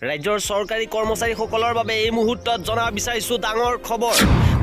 ৰাজ্যৰ চৰকাৰী কৰ্মচাৰীসকলৰ বাবে এই মুহূৰ্তত জনাব বিচাৰিছো ডাঙৰ খবৰ।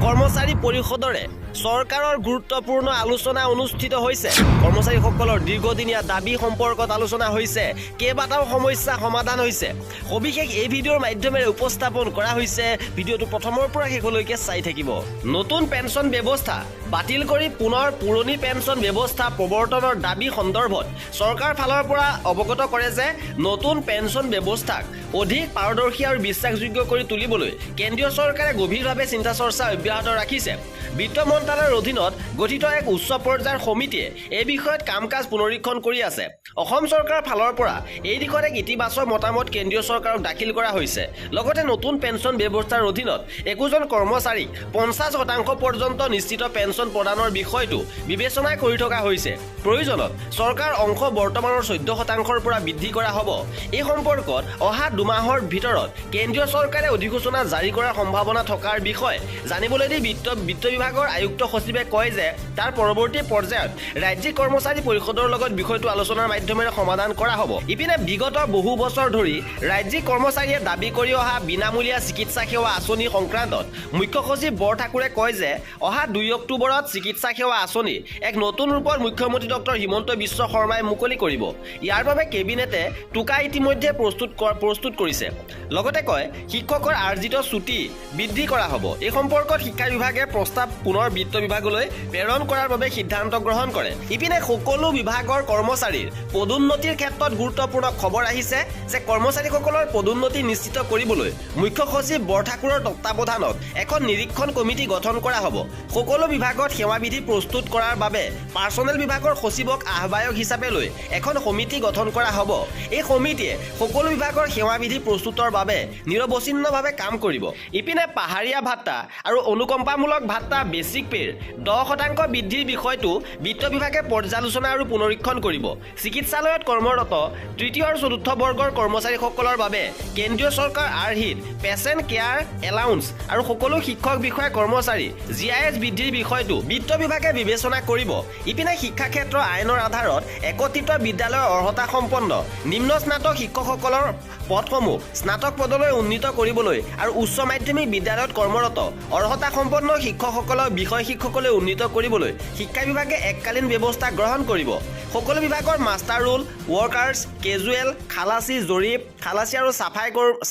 কৰ্মচাৰী পৰিষদৰে চৰকাৰৰ গুৰুত্বপূৰ্ণ আলোচনা অনুষ্ঠিত হৈছে। কৰ্মচাৰীসকলৰ দীৰ্ঘদিনীয়া দাবী সম্পৰ্কত আলোচনা হৈছে, কেইবাটাও সমস্যা সমাধান হৈছে। সবিশেষ এই ভিডিঅ'ৰ মাধ্যমেৰে উপস্থাপন কৰা হৈছে। ভিডিঅ'টো প্ৰথমৰ পৰা শেষলৈকে চাই থাকিব। নতুন পেঞ্চন ব্যৱস্থা বাতিল কৰি পুনৰ পুৰণি পেঞ্চন ব্যৱস্থা প্ৰৱৰ্তনৰ দাবী সন্দৰ্ভত চৰকাৰ ফালৰ পৰা অৱগত কৰে যে নতুন পেঞ্চন ব্যৱস্থাক অধিক পাৰদৰ্শী আৰু বিশ্বাসযোগ্য কৰি তুলিবলৈ কেন্দ্ৰীয় চৰকাৰে গভীৰভাৱে চিন্তা চৰ্চা অব্যাহত ৰাখিছে। বিত্ত মন্ত্ৰালয়ৰ অধীনত গঠিত এক উচ্চ পৰ্যায়ৰ সমিতিয়ে এই বিষয়ত কাম কাজ পুনৰীক্ষণ কৰি আছে। অসম চৰকাৰৰ ফালৰ পৰা এই দিশত এক ইতিবাচক মতামত কেন্দ্ৰীয় চৰকাৰক দাখিল কৰা হৈছে। লগতে নতুন পেঞ্চন ব্যৱস্থাৰ অধীনত একোজন কৰ্মচাৰীক 50% পৰ্যন্ত নিশ্চিত পেঞ্চন প্ৰদানৰ বিষয়টো বিবেচনা কৰি থকা হৈছে। প্ৰয়োজনত চৰকাৰ অংশ বৰ্তমানৰ 14%ৰ পৰা বৃদ্ধি কৰা হ'ব। এই সম্পৰ্কত অহা 2 মাহৰ ভিতৰত কেন্দ্ৰীয় চৰকাৰে অধিসূচনা জাৰি কৰাৰ সম্ভাৱনা থকাৰ বিষয়ে জানিবলৈ দি বিত্ত বিভাগৰ আয়ুক্ত সচিবে কয় যে তাৰ পৰৱৰ্তী পৰ্যায়ত ৰাজ্যিক কৰ্মচাৰী পৰিষদৰ লগত বিষয়টো আলোচনাৰ মাধ্যমেৰে সমাধান কৰা হ'ব। ইপিনে বিগত বহু বছৰ ধৰি ৰাজ্যিক কৰ্মচাৰীয়ে দাবী কৰি অহা বিনামূলীয়া চিকিৎসা সেৱা আঁচনি সংক্ৰান্তত মুখ্য সচিব বৰঠাকুৰে কয় যে অহা 2 অক্টোবৰত চিকিৎসা সেৱা আঁচনি এক নতুন ৰূপত মুখ্যমন্ত্ৰী ডক্টৰ হিমন্ত বিশ্ব শৰ্মাই মুকলি কৰিব। ইয়াৰ বাবে কেবিনেটে টোকা ইতিমধ্যে প্ৰস্তুত কৰিছে। লগতে কয় শিক্ষকৰ আৰ্জিত ছুটি বৃদ্ধি কৰা হ'ব। এই সম্পৰ্কত শিক্ষা বিভাগে প্ৰস্তাৱ পুনৰ বিত্ত বিভাগলৈ প্ৰেৰণ কৰাৰ বাবে সিদ্ধান্ত গ্ৰহণ কৰে। ইপিনে সকলো বিভাগৰ কৰ্মচাৰীৰ পদোন্নতিৰ ক্ষেত্ৰত গুৰুত্বপূৰ্ণ খবৰ আহিছে যে কৰ্মচাৰীসকলৰ পদোন্নতি নিশ্চিত কৰিবলৈ মুখ্য সচিব বৰঠাকুৰৰ তত্বাৱধানত এখন নিৰীক্ষণ কমিটি গঠন কৰা হ'ব। সকলো বিভাগত সেৱাবিধি প্ৰস্তুত কৰাৰ বাবে পাৰ্চনেল বিভাগৰ সচিবক আহ্বায়ক হিচাপে লৈ এখন সমিতি গঠন কৰা হ'ব। এই সমিতিয়ে সকলো বিভাগৰ সেৱাবিধি প্ৰস্তুতৰ বাবে নিৰৱচ্ছিন্নভাৱে কাম কৰিব। ইপিনে পাহাৰীয়া ভাত্তা আৰু অনুকম্পামূলক ভাত্তা বেচিক পেৰ 10% বৃদ্ধিৰ বিষয়টো বিত্ত বিভাগে পৰ্যালোচনা আৰু পুনৰীক্ষণ কৰিব। চিকিৎসালয়ত কৰ্মৰত তৃতীয় আৰু চতুৰ্থ বৰ্গৰ কৰ্মচাৰীসকলৰ বাবে কেন্দ্ৰীয় চৰকাৰ আৰ্হিত পেচেণ্ট কেয়াৰ এলাউন্স আৰু সকলো শিক্ষক বিষয়া কৰ্মচাৰী GIS বৃদ্ধিৰ বিষয়টো বিত্ত বিভাগে বিবেচনা কৰিব। ইপিনে শিক্ষা ক্ষেত্ৰ আইনৰ আধাৰত একত্ৰিত বিদ্যালয়ৰ অৰ্হতা সম্পন্ন নিম্ন স্নাতক শিক্ষকসকলৰ পদসমূহ স্নাতক পদলৈ উন্নীত কৰিবলৈ আৰু উচ্চ মাধ্যমিক বিদ্যালয়ত কৰ্মৰত অৰ্হতা সম্পন্ন শিক্ষকসকলক বিষয় শিক্ষকলৈ উন্নীত কৰিবলৈ শিক্ষা বিভাগে এককালীন ব্যৱস্থা গ্ৰহণ কৰিব। সকলো বিভাগৰ master roll workers casual khalasi জৰীপ খালাচী আৰু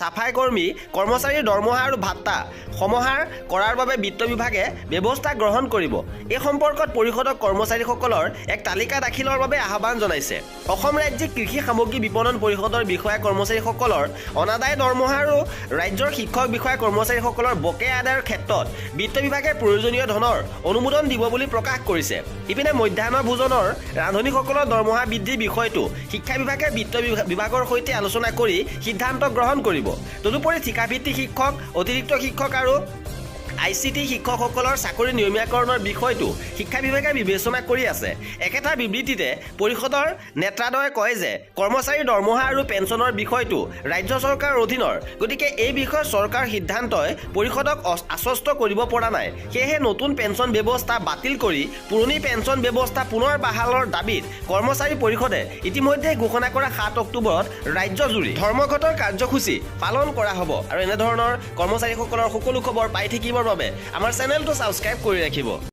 চাফাই কৰ্মী কৰ্মচাৰীৰ দৰমহা আৰু ভাত্তা সমাহাৰ কৰাৰ বাবে বিত্ত বিভাগে ব্যৱস্থা গ্ৰহণ কৰিব। এই সম্পৰ্কত পৰিষদক কৰ্মচাৰীসকলৰ এক তালিকা দাখিলৰ বাবে আহ্বান জনাইছে। অসম ৰাজ্যিক কৃষি সামগ্ৰী বিপণন পৰিষদৰ বিষয়া কৰ্মচাৰীসকলৰ অনাদায় দৰমহা আৰু ৰাজ্যৰ শিক্ষক বিষয়া কৰ্মচাৰীসকলৰ বকেয়া আদায়ৰ ক্ষেত্ৰত বিত্ত বিভাগে প্ৰয়োজনীয় ধনৰ অনুমোদন দিব বুলি প্ৰকাশ কৰিছে। ইপিনে মধ্যাহ্ন ভোজনৰ ৰান্ধনীসকলৰ দৰমহা বৃদ্ধিৰ বিষয়টো শিক্ষা বিভাগে বিত্ত বিভাগৰ সৈতে আলোচনা কৰি সিদ্ধান্ত গ্ৰহণ কৰিব। তদুপৰি ঠিকাভিত্তিক শিক্ষক অতিৰিক্ত শিক্ষক আৰু ICT শিক্ষকসকলৰ চাকৰি নিয়মীয়াকৰণৰ বিষয়টো শিক্ষা বিভাগে বিবেচনা কৰি আছে। একেটা বিবৃতিতে পৰিষদৰ নেতাদ্বয়ে কয় যে কৰ্মচাৰীৰ দৰমহা আৰু পেঞ্চনৰ বিষয়টো ৰাজ্য চৰকাৰৰ অধীনৰ, গতিকে এই বিষয়ত চৰকাৰ সিদ্ধান্তই পৰিষদক আশ্বস্ত কৰিব পৰা নাই। সেয়েহে নতুন পেঞ্চন ব্যৱস্থা বাতিল কৰি পুৰণি পেঞ্চন ব্যৱস্থা পুনৰ বাহালৰ দাবীত কৰ্মচাৰী পৰিষদে ইতিমধ্যে ঘোষণা কৰা 7 অক্টোবৰত ৰাজ্যজুৰি ধৰ্মঘটৰ কাৰ্যসূচী পালন কৰা হ'ব। আৰু এনেধৰণৰ কৰ্মচাৰীসকলৰ সকলো খবৰ পাই থাকিবৰ বাবে আমাৰ চেনেলটো ছাবস্ক্ৰাইব কৰি ৰাখিব।